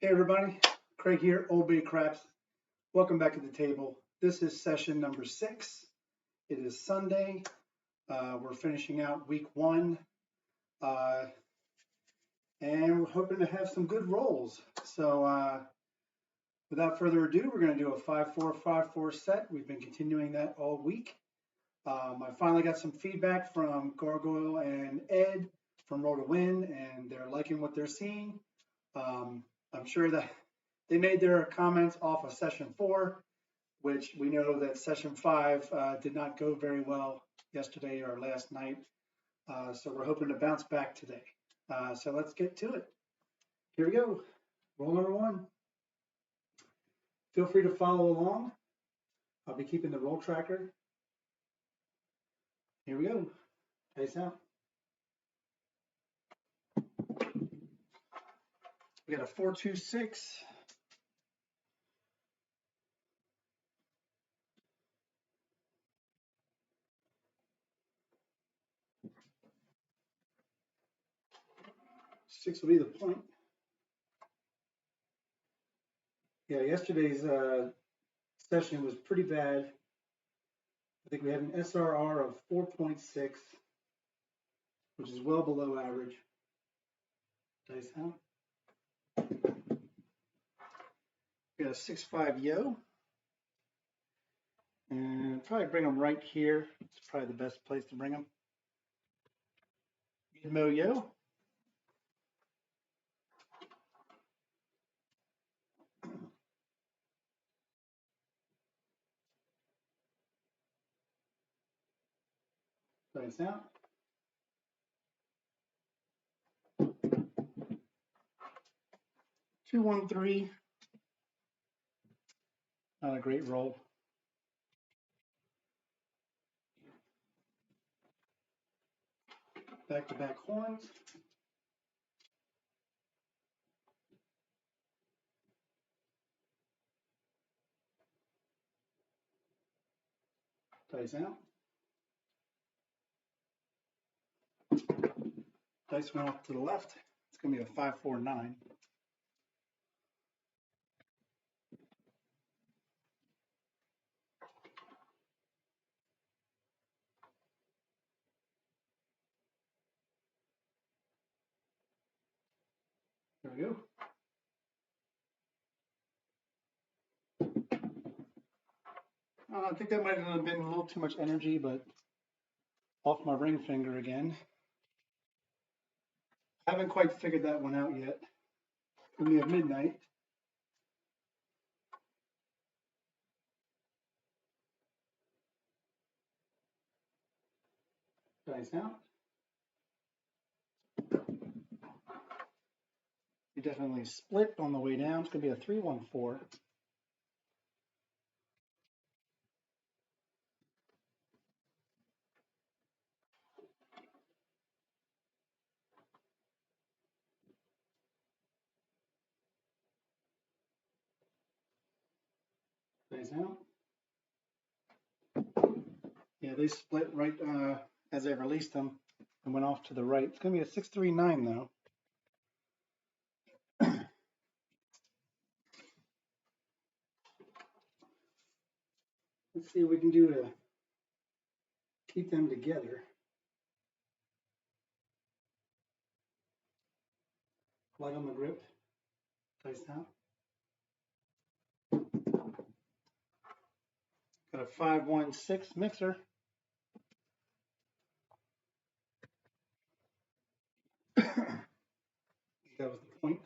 Hey everybody, Craig here, OldBayCraps. Welcome back to the table. This is session number 6. It is Sunday. We're finishing out week 1, and we're hoping to have some good rolls. So without further ado, we're going to do a 5-4-5-4 set. We've been continuing that all week. I finally got some feedback from Gargoyle and Ed from Roll to Win, and they're liking what they're seeing. I'm sure that they made their comments off of session 4, which we know that session 5 did not go very well yesterday or last night. So we're hoping to bounce back today. So let's get to it. Here we go. Roll number 1. Feel free to follow along. I'll be keeping the roll tracker. Here we go. Dice out. We got a 4-2-6. Six will be the point. Yeah, yesterday's session was pretty bad. I think we had an SRR of 4.6, which is well below average. Dice out. We got a 6-5 yo. And probably bring them right here. It's probably the best place to bring them. Venmo yo. Dice out. Two, 1, 3. Not a great roll. Back-to-back horns. Dice out. Dice went off to the left. It's going to be a 5-4-9. There we go. I think that might have been a little too much energy, but off my ring finger again. I haven't quite figured that one out yet. It's going to be at midnight. Dice out. You definitely split on the way down. It's going to be a 3-1-4. Dice out. Yeah, they split right as I released them and went off to the right. It's going to be a 6-3-9 though. Let's see what we can do to keep them together. Light on the grip. Dice out. Got a 5-1-6 mixer. That was the point.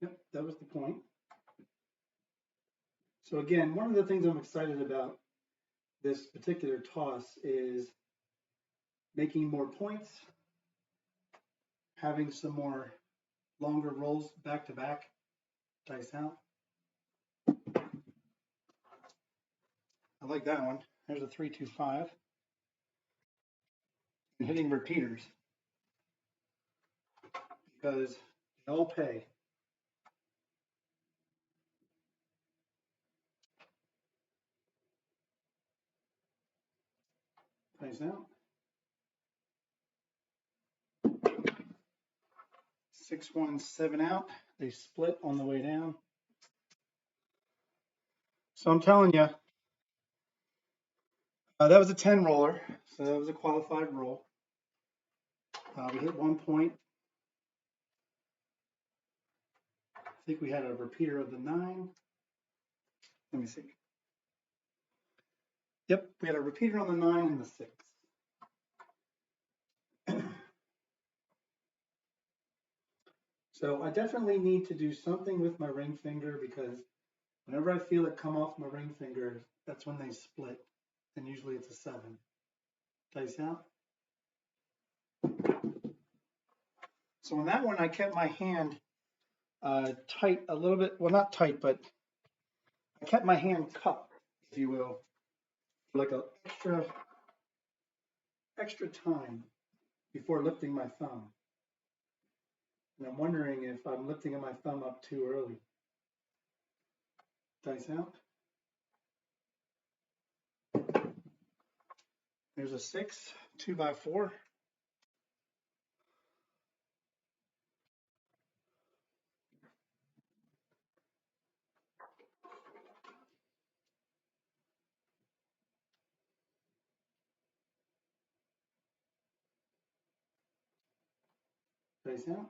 Yep, that was the point. So again, one of the things I'm excited about this particular toss is making more points, having some more longer rolls back to back. Dice out. I like that one. There's a 3-2-5. And hitting repeaters because they all pay. Dice out. 6-1, 7 out. They split on the way down. So I'm telling you, that was a 10 roller, so that was a qualified roll. We hit 1 point. I think we had a repeater of the 9. Let me see. Yep, we had a repeater on the 9 and the 6. So I definitely need to do something with my ring finger, because whenever I feel it come off my ring finger, that's when they split. And usually it's a 7. Dice out. So on that one, I kept my hand tight a little bit. Well, not tight, but I kept my hand cupped, if you will, for like a extra time before lifting my thumb. And I'm wondering if I'm lifting my thumb up too early. Dice out. There's a 6, 2x4. Dice out.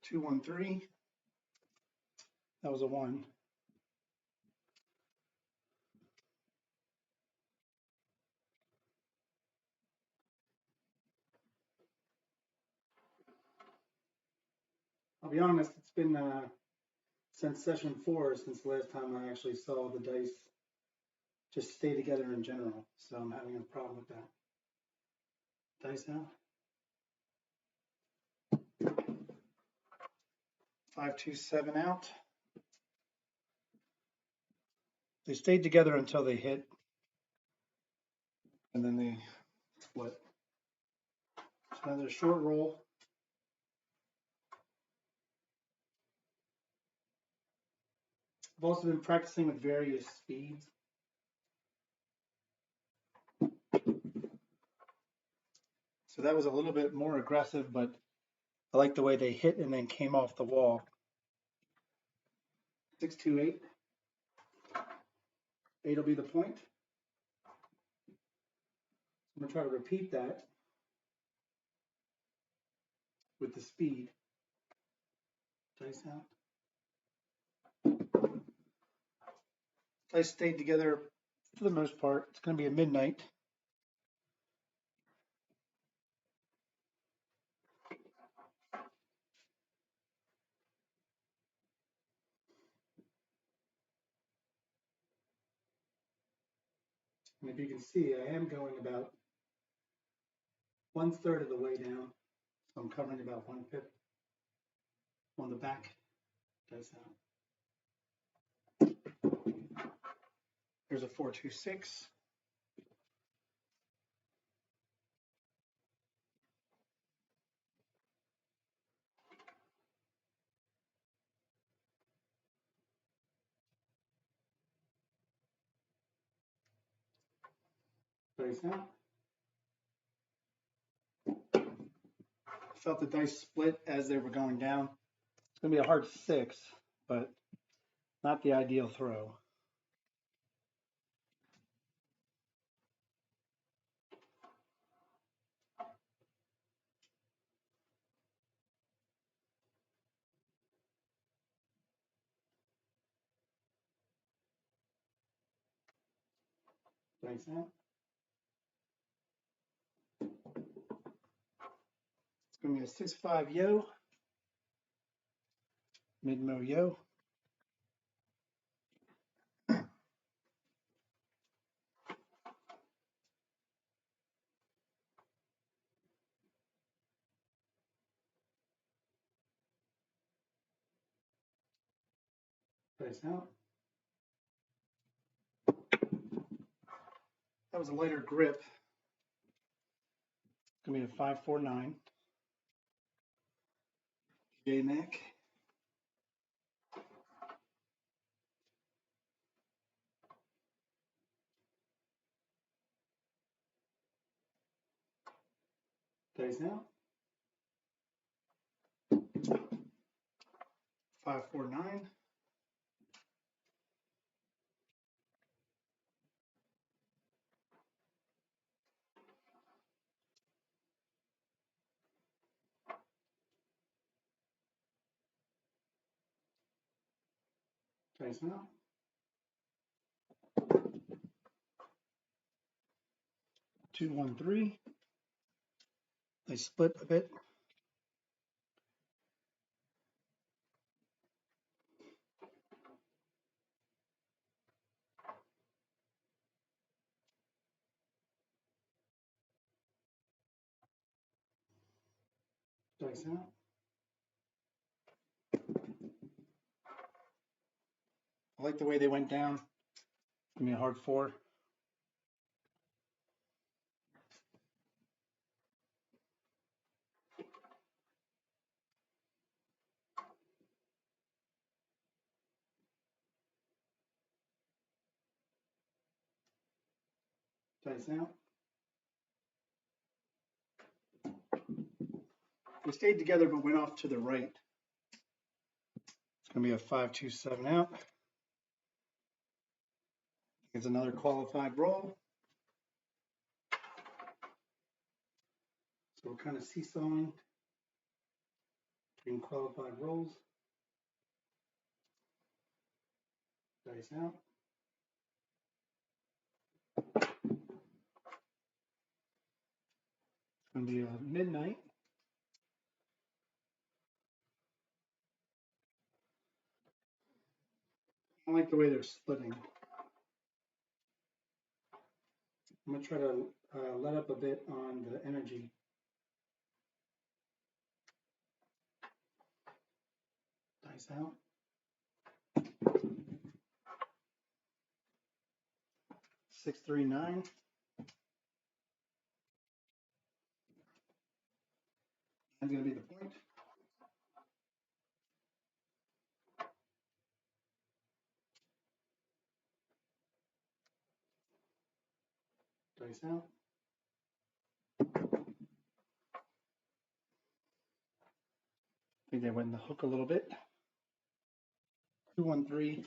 2, 1, 3. That was a 1. I'll be honest, it's been since session 4 since the last time I actually saw the dice just stay together in general. So I'm having a problem with that. Dice out. 5, 2, 7 out. They stayed together until they hit, and then they split. So another short roll. I've also been practicing with various speeds. So that was a little bit more aggressive, but I like the way they hit and then came off the wall. 6, 2, 8. 8 will be the point. I'm going to try to repeat that with the speed. Dice out. Dice stayed together for the most part. It's going to be a midnight. And if you can see, I am going about 1/3 of the way down. So I'm covering about 1/5 on the back. Dice out. There's a 4, 2, 6. Dice out. I felt the dice split as they were going down. It's going to be a hard 6, but not the ideal throw. Dice out. It's going to be a 6, 5 yo. Mid-mo yo. Dice out. That was a lighter grip. It's going to be a 5, 4, 9. J neck. Dice out. 5, 4, 9. Dice out. 2, 1, 3. They split a bit. Dice out. I like the way they went down. Give me a hard 4. Dice out. They stayed together but went off to the right. It's going to be a 5, 2, 7 out. It's another qualified roll. So we're kind of seesawing between qualified rolls. Dice out. It's going to be a midnight. I like the way they're splitting. I'm going to try to let up a bit on the energy. Dice out. 6, 3, 9. That's going to be the point. Dice out. I think they went in the hook a little bit. 2, 1, 3.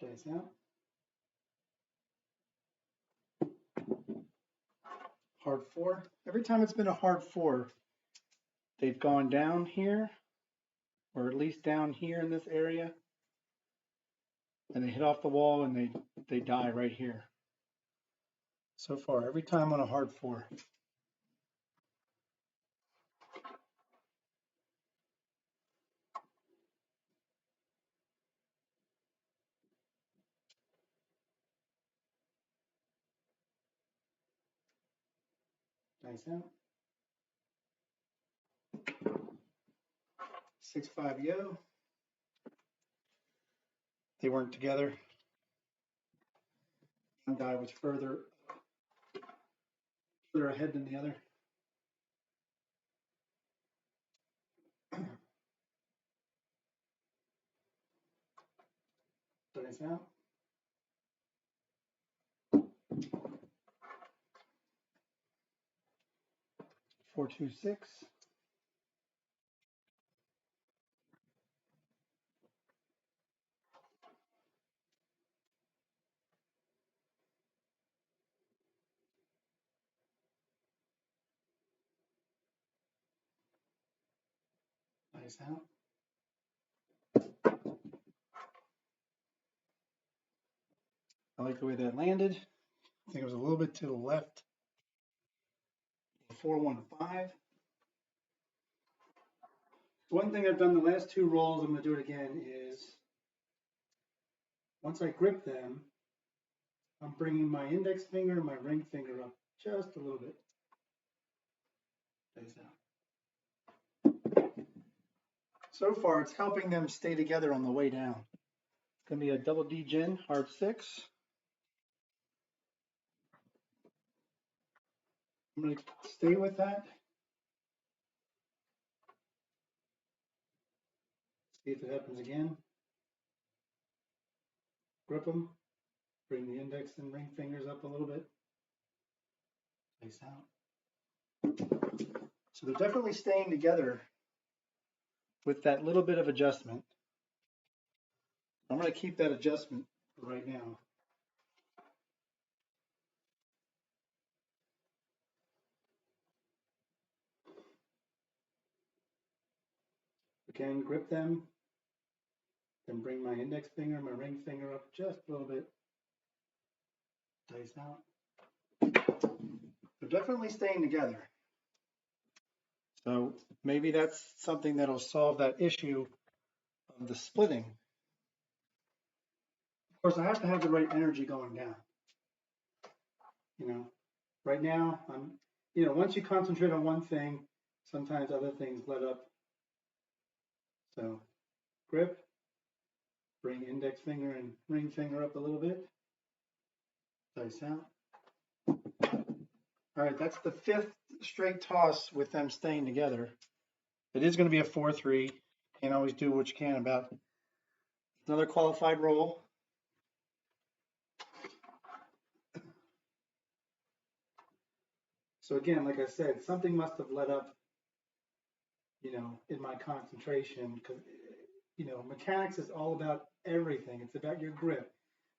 Dice out. Hard 4. Every time it's been a hard 4, they've gone down here, or at least down here in this area, and they hit off the wall and they die right here. So far, every time on a hard 4. Dice out. 6, 5, yo. They weren't together. One guy was further ahead than the other. Dice out. 4, 2, 6. Dice out. I like the way that landed. I think it was a little bit to the left. 4, 1, 5. One thing I've done the last 2 rolls, I'm going to do it again, is once I grip them, I'm bringing my index finger and my ring finger up just a little bit. Dice out. So far, it's helping them stay together on the way down. It's going to be a double D gin, hard 6. I'm going to stay with that. See if it happens again. Grip them. Bring the index and ring fingers up a little bit. Nice out. So they're definitely staying together with that little bit of adjustment. I'm going to keep that adjustment for right now. Again, grip them, then bring my index finger, my ring finger up just a little bit. Dice out. They're definitely staying together. So maybe that's something that'll solve that issue of the splitting. Of course, I have to have the right energy going down. You know, right now, once you concentrate on one thing, sometimes other things let up. So grip, bring index finger and ring finger up a little bit. Dice out. All right, that's the 5th straight toss with them staying together. It is going to be a 4-3. Can't always do what you can about it. Another qualified roll. So again, like I said, something must have let up, in my concentration, because, mechanics is all about everything. It's about your grip,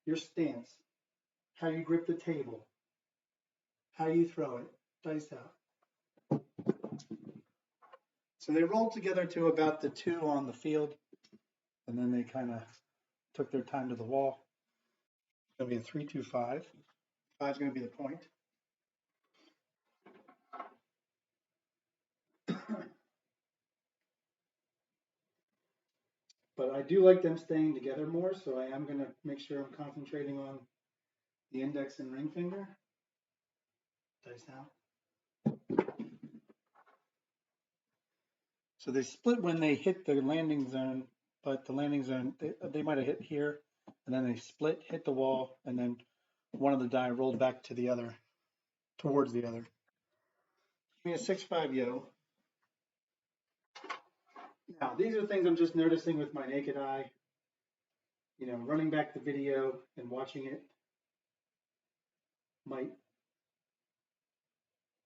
your stance, how you grip the table, how you throw it, dice out. So they rolled together to about the 2 on the field, and then they kind of took their time to the wall. It's going to be a 3-2-5. 5 is going to be the point. But I do like them staying together more, so I am going to make sure I'm concentrating on the index and ring finger. Dice out. So they split when they hit the landing zone, but the landing zone, they might have hit here, and then they split, hit the wall, and then one of the die rolled back to the other, towards the other. Give me a 6-5 yo. Now, these are things I'm just noticing with my naked eye. Running back the video and watching it might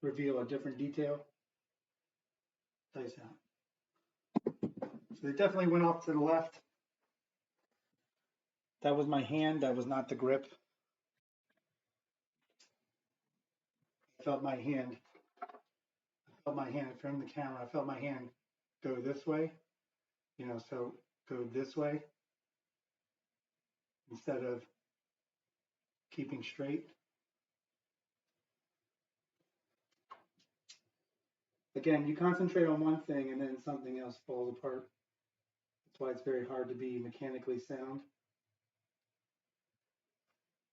reveal a different detail. Dice out. So they definitely went off to the left. That was my hand, that was not the grip. I felt my hand from the camera. I felt my hand go this way, so go this way instead of keeping straight. Again, you concentrate on one thing and then something else falls apart. That's why it's very hard to be mechanically sound.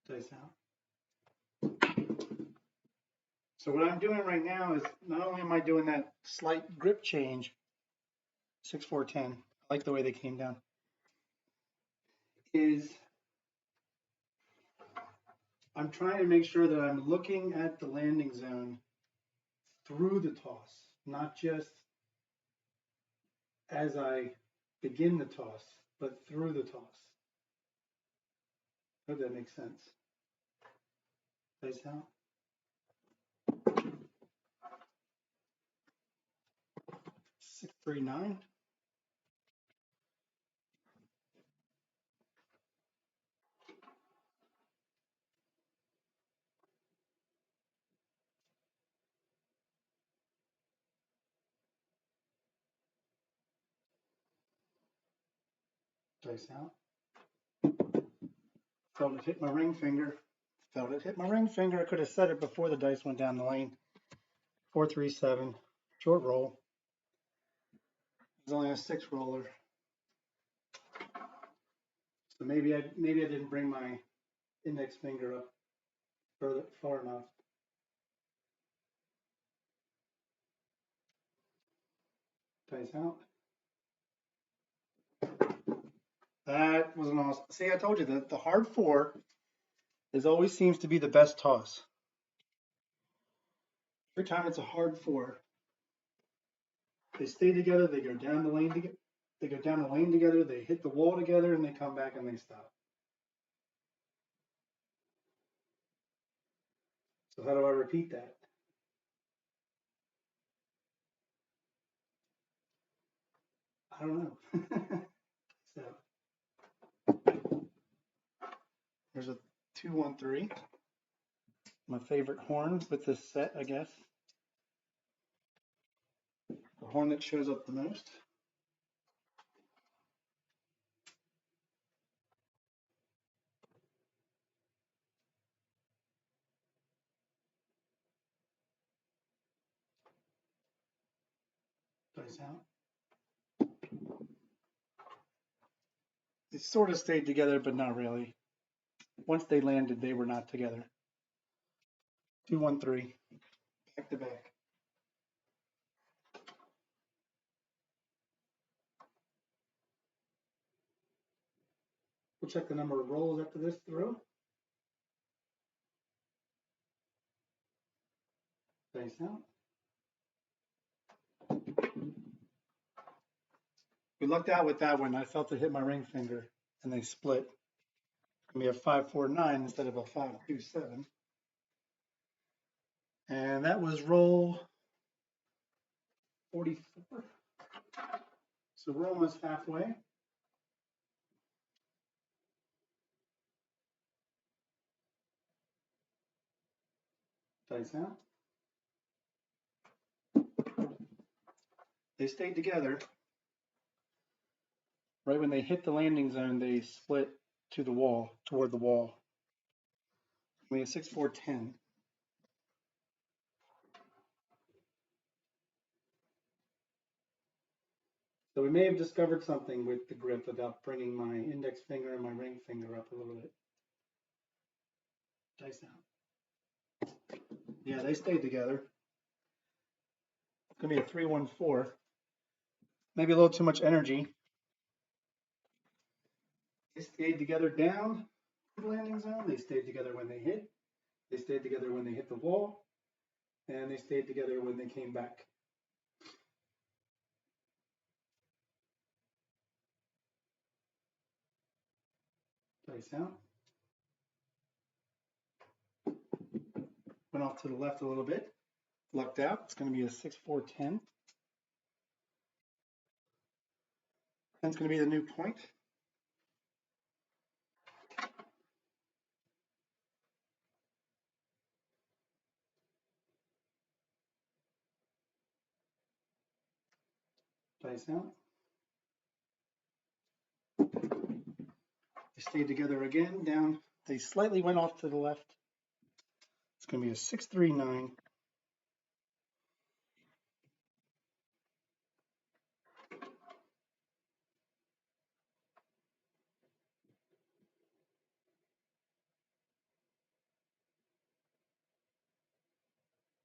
Dice out. So what I'm doing right now is not only am I doing that slight grip change, 6-4-10, I like the way they came down, is I'm trying to make sure that I'm looking at the landing zone through the toss, not just as I begin the toss, but through the toss. Hope that makes sense. Dice out. Six, 3, 9. Dice out. Felt it hit my ring finger. Felt it hit my ring finger. I could have said it before the dice went down the lane. 4-3-7. Short roll. It's only a 6 roller. So maybe I didn't bring my index finger up far enough. Dice out. That was an awesome. See, I told you that the hard 4 always seems to be the best toss. Every time it's a hard 4, they stay together, they go down the lane together. They go down the lane together, they hit the wall together, and they come back and they stop. So how do I repeat that? I don't know. So there's a 213. My favorite horn with this set, I guess. The horn that shows up the most. Dice out. They sort of stayed together, but not really. Once they landed, they were not together. 213. Back to back. We'll check the number of rolls after this throw. Dice out. We lucked out with that one. I felt it hit my ring finger and they split. It's gonna be a 549 instead of a 527. And that was roll 44. So we're almost halfway. Dice out. They stayed together. Right when they hit the landing zone, they split to the wall, toward the wall. We have 6, 4, 10. So we may have discovered something with the grip without bringing my index finger and my ring finger up a little bit. Dice out. Yeah, they stayed together. It's gonna be a 314. Maybe a little too much energy. They stayed together down the landing zone. They stayed together when they hit. They stayed together when they hit the wall. And they stayed together when they came back. Dice out. Went off to the left a little bit. Lucked out. It's going to be a 6, 4, 10. 10's going to be the new point. Dice out. They stayed together again, down. They slightly went off to the left. It's going to be a 6, 3, 9.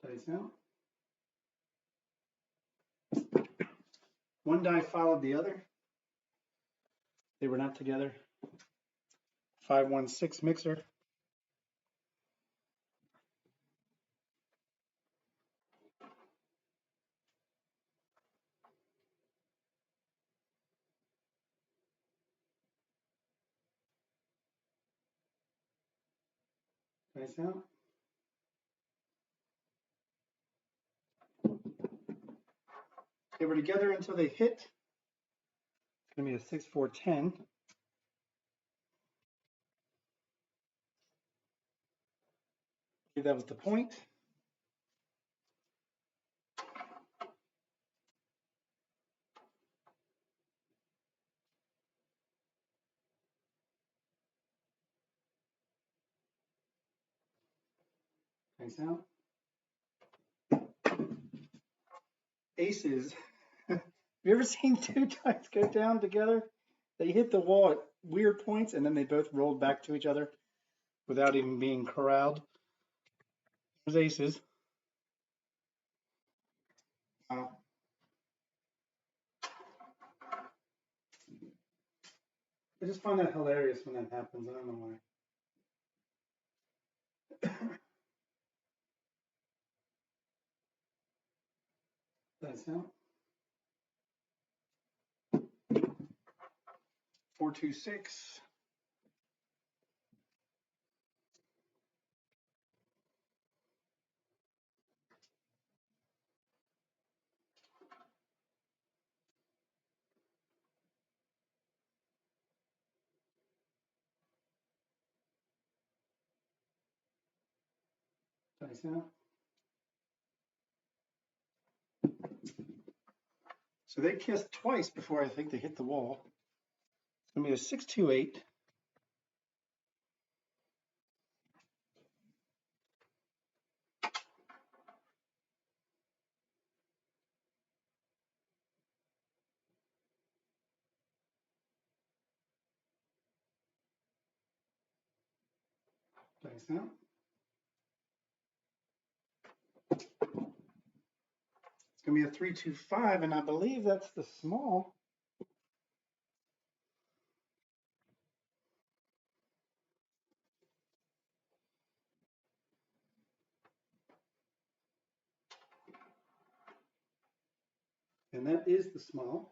Dice out. One die followed the other. They were not together. 516 mixer. Dice out. They were together until they hit. It's going to be a 6, 4, 10. That was the point. Dice out. Aces. Have you ever seen two dice go down together? They hit the wall at weird points and then they both rolled back to each other without even being corralled. There's aces. Wow. I just find that hilarious when that happens. I don't know why. Dice out. 426. Dice out. So they kissed twice before I think they hit the wall. It's gonna be a 628. Dice out. It's gonna be a 325, and I believe that's the small. And that is the small.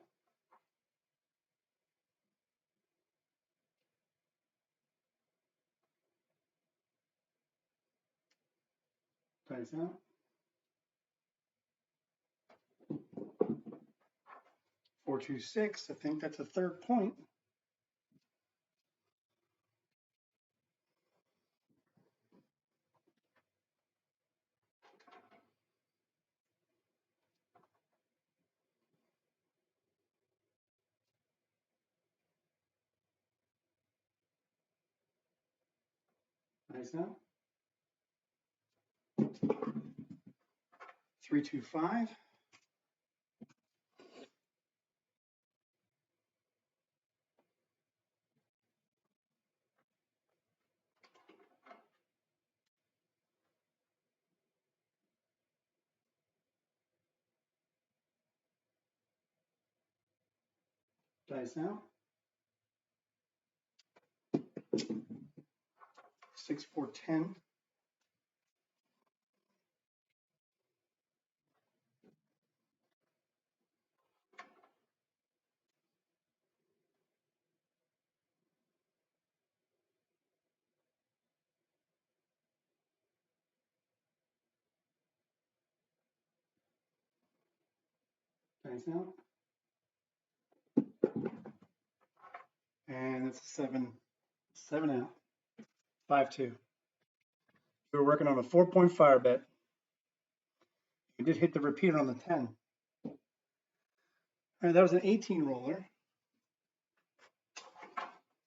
Dice out. 426. I think that's a third point. Dice out. 325. Dice out. 6, 4, 10. Dice out. And it's a 7 out. 5-2. We were working on a 4-point fire bet. We did hit the repeater on the 10. All right, that was an 18 roller.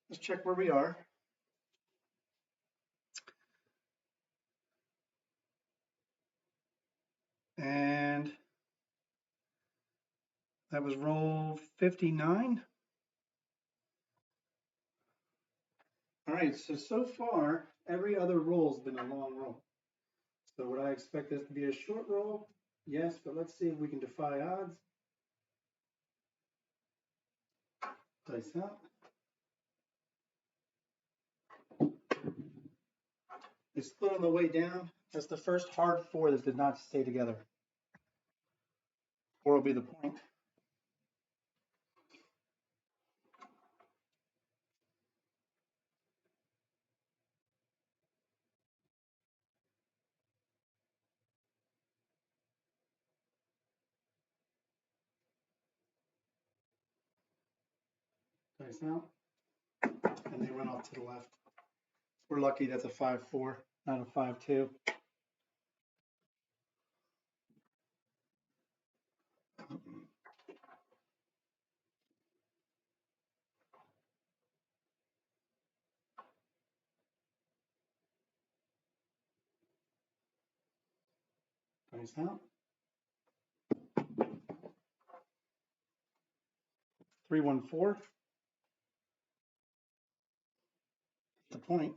Let's check where we are. And that was roll 59. All right, so far, every other roll's been a long roll. So would I expect this to be a short roll? Yes, but let's see if we can defy odds. Dice out. They split on the way down. That's the first hard 4 that did not stay together. 4 will be the point. Dice out. And they run off to the left. We're lucky that's a 5-4, not a 5-2. Dice out. 3-1-4. The point.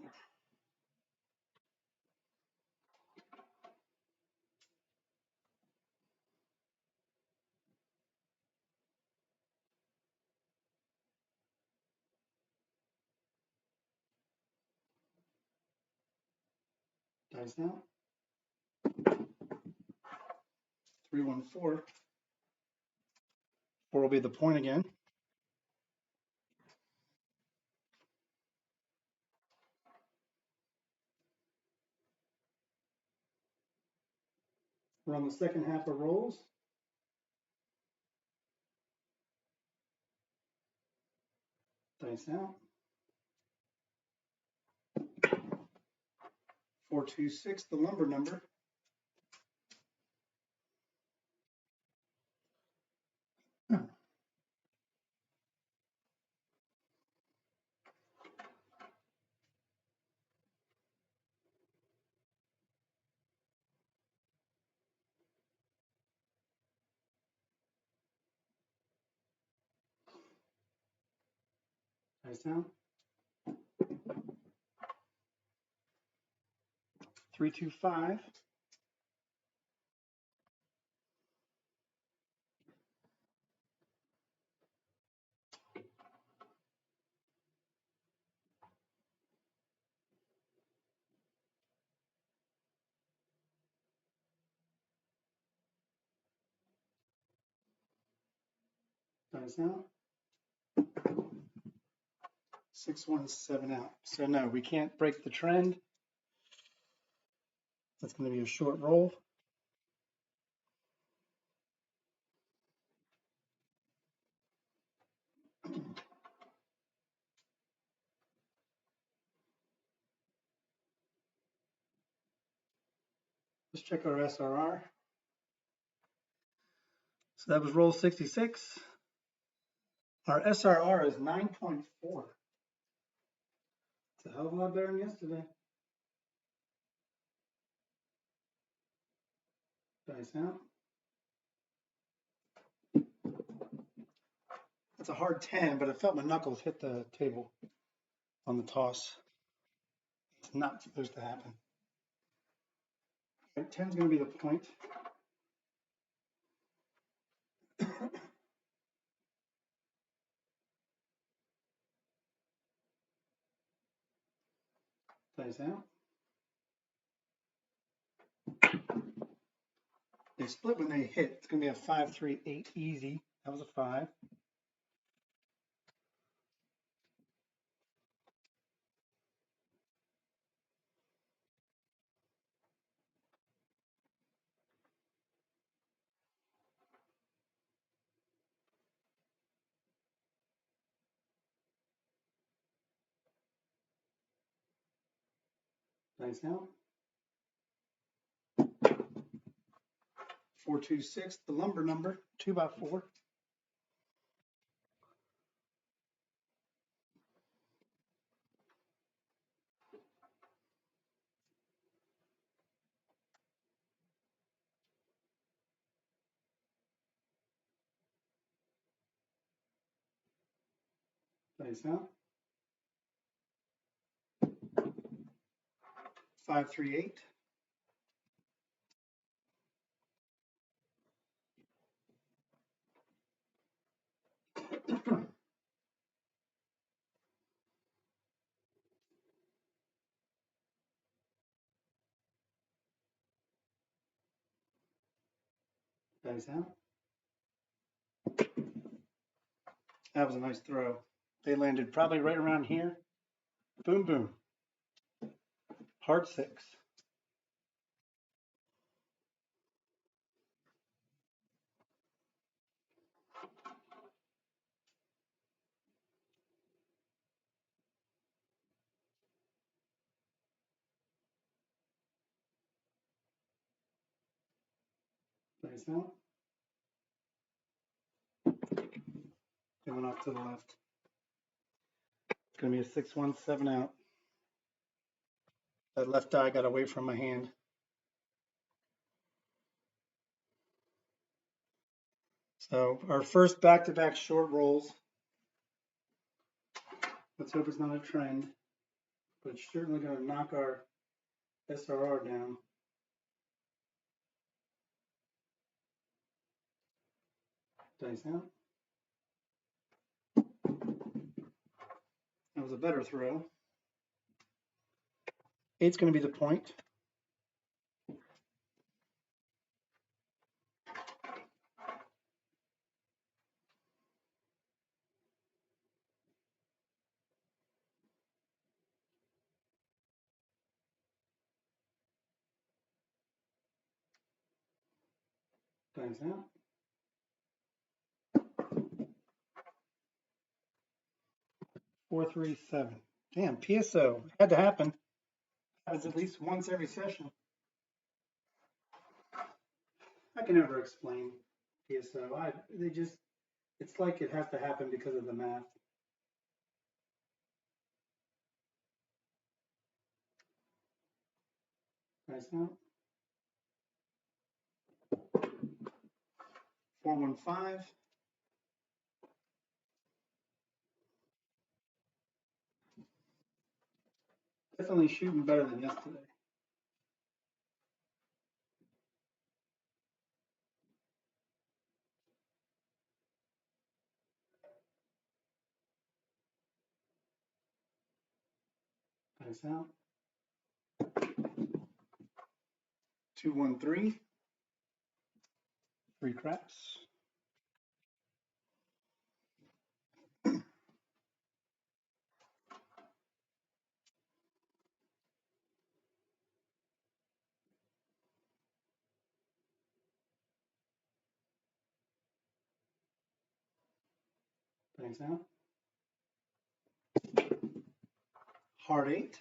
Dice out. 3-1-4. 4 will be the point again. We're on the second half of rolls. Dice out. 426, the lumber number. Dice down. 325. Dice out. 617 out. So no, we can't break the trend. That's going to be a short roll. Let's check our SRR. So that was roll 66. Our SRR is 9.4. It's a hell of a lot better than yesterday. Dice out. That's a hard 10, but I felt my knuckles hit the table on the toss. It's not supposed to happen. 10 is going to be the point. Dice out. They split when they hit. It's going to be a 5, 3, 8 easy. That was a 5. Dice out. 426, the lumber number, 2x4. Dice out. 5, 3, 8. Dice out. That was a nice throw. They landed probably right around here. Boom, boom. Hard 6. Dice out. They went off to the left. It's going to be a 6-1-7 out. That left die got away from my hand. So our first back-to-back short rolls. Let's hope it's not a trend, but it's certainly going to knock our SRR down. Dice out. That was a better throw. 8's going to be the point. Dice out. 437. Damn, PSO. Had to happen. Happens at least once every session. I can never explain PSO. It's like it has to happen because of the math. Nice out. 415. Definitely shooting better than yesterday. Nice out. 213. 3 craps. Nice out. Hard 8.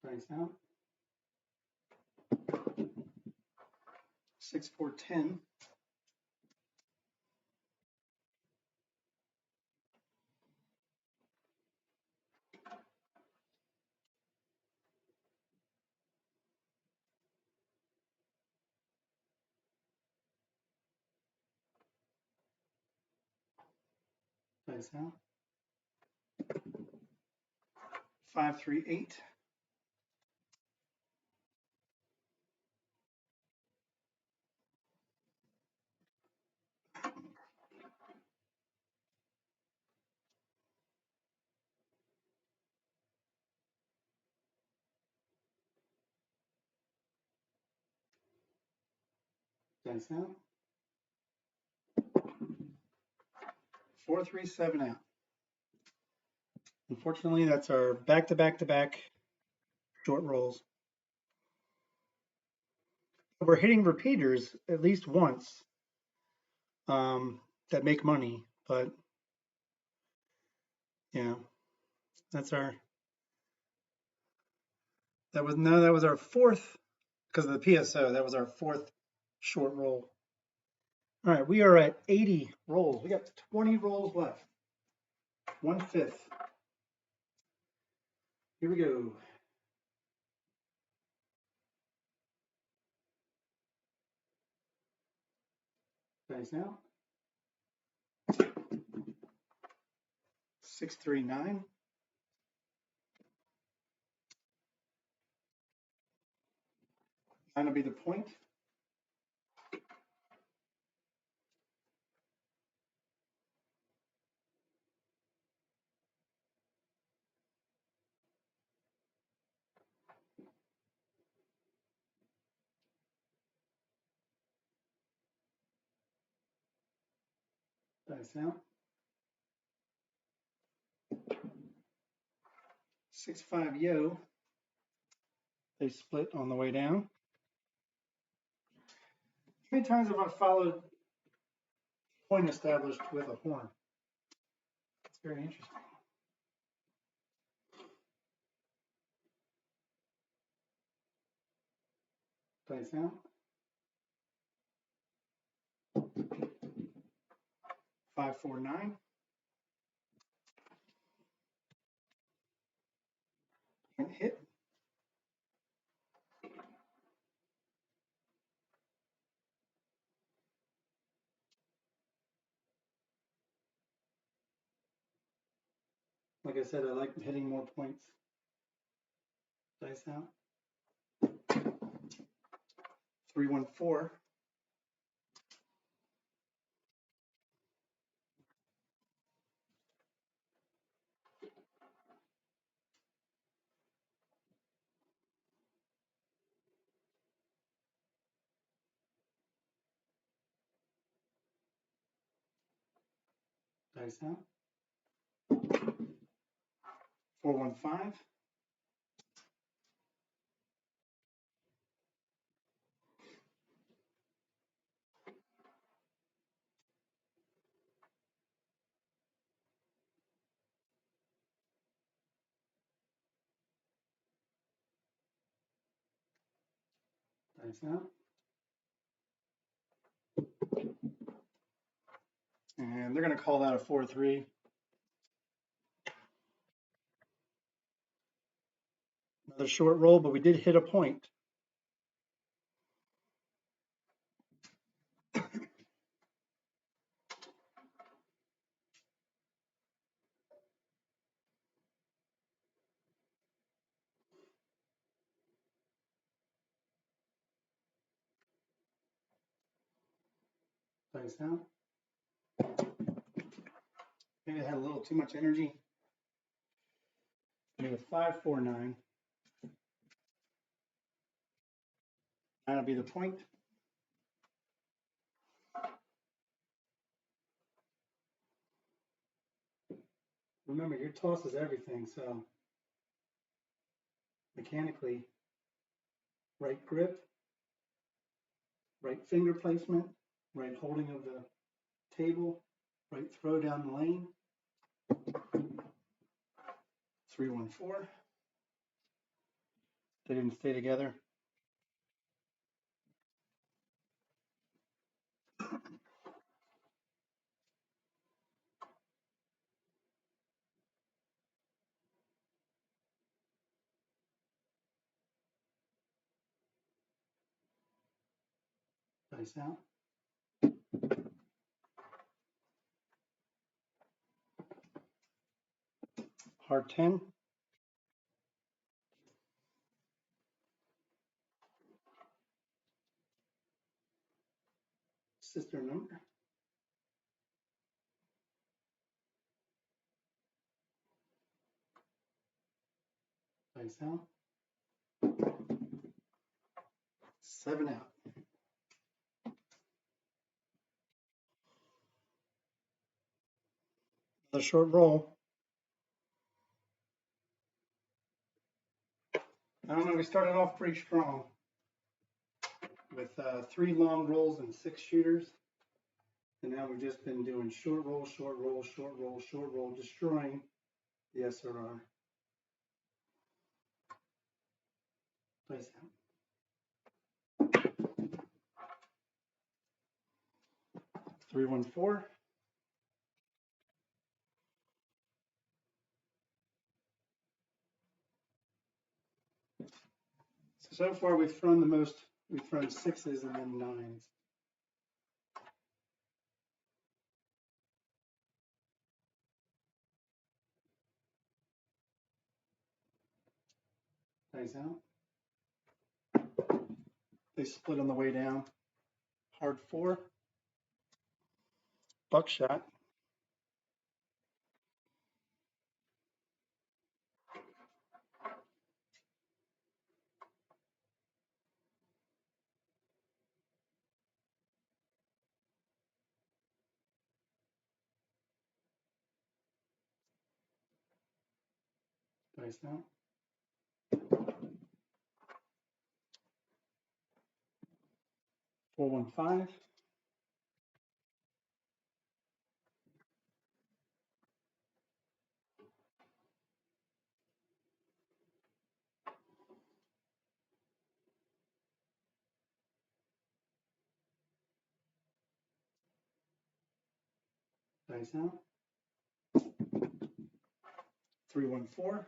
Nice out. 6 4 10. Nice out. 5 3 8. Nice out. 4 3 7 out. Unfortunately, that's our back-to-back-to-back short rolls. We're hitting repeaters at least once that make money, but yeah, that's our that was our fourth because of the PSO. That was our fourth short roll. All right, we are at 80 rolls. We got 20 rolls left. 1/5. Here we go. Nice out. 6 3 9. That'll be the point. Nice out. 6 5 yo. They split on the way down. How many times have I followed point established with a horn? It's very interesting. Nice out. 5 4 9. And hit. Like I said, I like hitting more points. Dice out. 3 1 4. Dice out. 415. Dice out. And they're going to call that a 4-3. Another short roll, but we did hit a point. Dice out. Maybe I had a little too much energy. Maybe a 5-4-9. That'll be the point. Remember, your toss is everything, so mechanically, right grip, right finger placement, right holding of the table, right throw down the lane. 3-1-4. They didn't stay together. Dice out. Heart 10. Sister number. Dice out. 7 out. Another short roll. I don't know, we started off pretty strong with 3 long rolls and 6 shooters. And now we've just been doing short roll, short roll, short roll, short roll, destroying the SRR. Dice out. 3-1-4. So far we've thrown the most, we've thrown 6s and then 9s. Dice out. They split on the way down. Hard 4. Buckshot. Dice out. 4-1-5. Dice out. 3-1-4.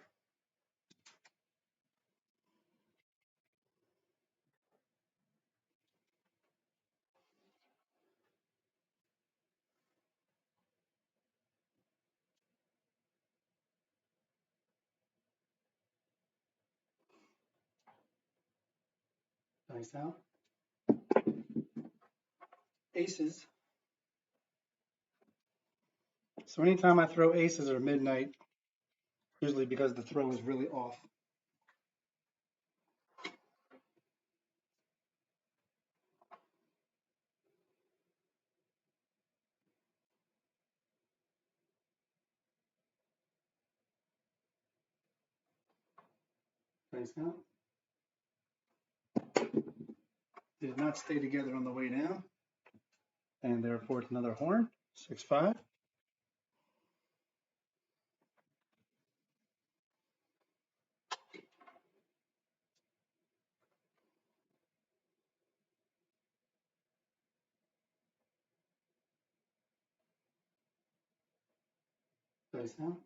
Dice out. Aces. So anytime I throw aces or midnight, usually because the throw is really off. Nice out. Did not stay together on the way down. And therefore it's another horn. 6-5. Nice out.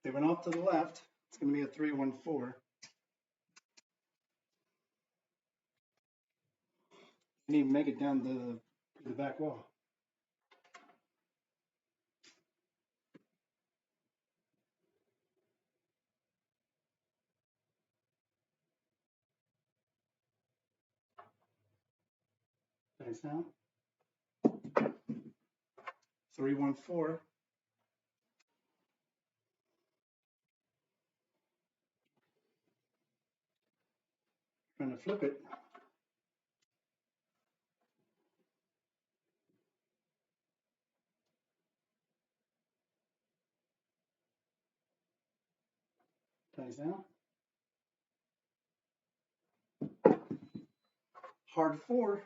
They went off to the left. It's going to be a 3-1-4. You need to make it down to the back wall. Nice out. 3-1-4. Trying to flip it. Nice out. Hard 4.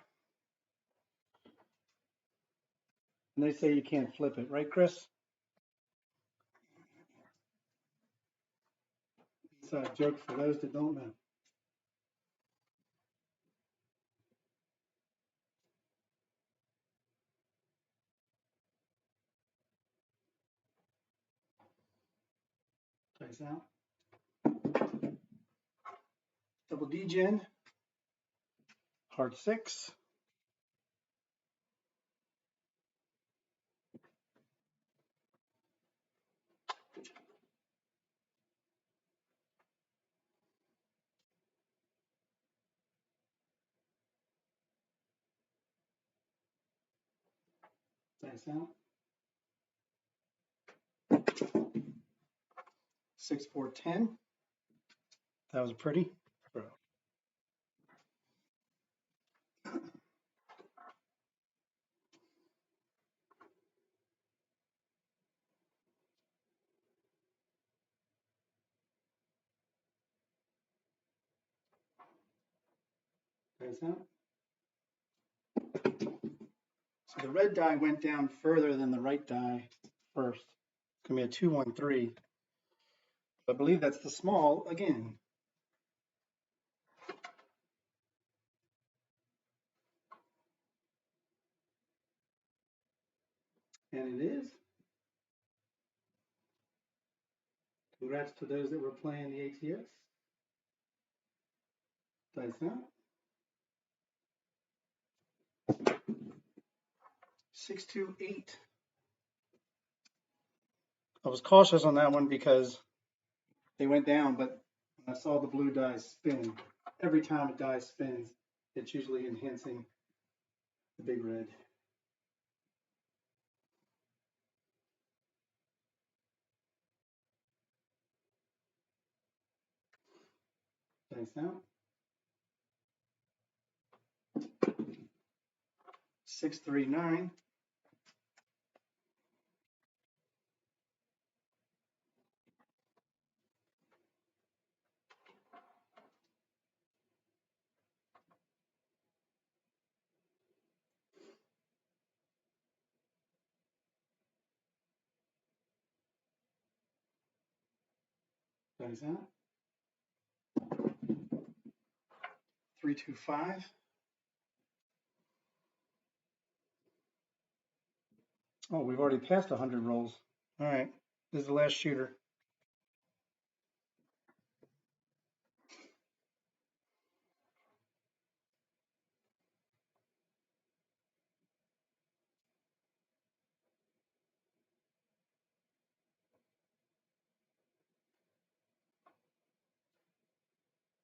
And they say you can't flip it, right, Chris? Inside joke for those that don't know. Nice out. Double D-gen. Hard 6. Nice out. 6-4-10. That was pretty. Bro. Nice out. So the red die went down further than the right die first. It's going to be a 2-1-3. I believe that's the small again. And it is. Congrats to those that were playing the ATS. Dice out. 6-2-8. I was cautious on that one because they went down, but I saw the blue die spin. Every time a die spins, it's usually enhancing the big red. Dice out. 6-3-9. Dice out. 3-2-5. Oh, we've already passed 100 rolls. All right, this is the last shooter.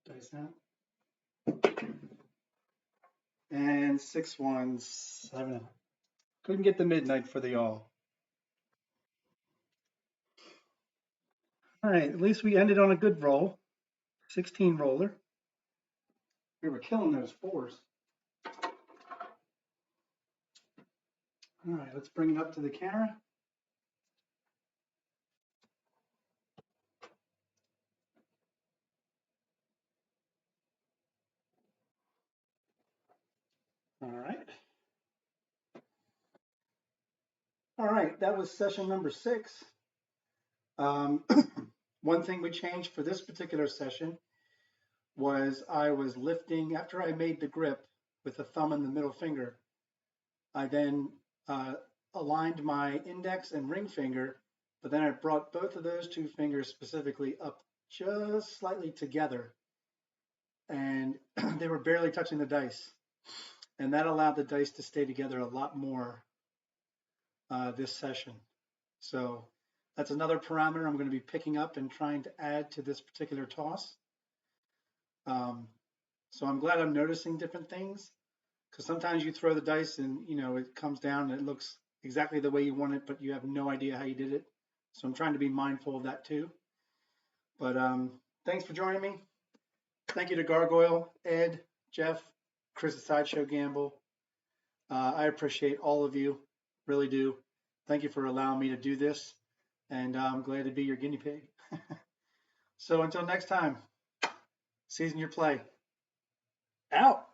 Dice out. And 6-1-7. Couldn't get the midnight for the all. All right, at least we ended on a good roll. 16 roller. We were killing those 4s. All right, let's bring it up to the camera. All right. All right, that was session number 6. One thing we changed for this particular session was I was lifting, after I made the grip with the thumb and the middle finger, I then aligned my index and ring finger, but then I brought both of those two fingers specifically up just slightly together, and they were barely touching the dice. And that allowed the dice to stay together a lot more this session. So that's another parameter I'm going to be picking up and trying to add to this particular toss. So I'm glad I'm noticing different things, because sometimes you throw the dice and, you know, it comes down and it looks exactly the way you want it, but you have no idea how you did it. So I'm trying to be mindful of that too. But thanks for joining me. Thank you to Gargoyle, Ed, Jeff, Chris at Sideshow Gamble. I appreciate all of you, really do. Thank you for allowing me to do this, and I'm glad to be your guinea pig. So until next time, season your play. Out.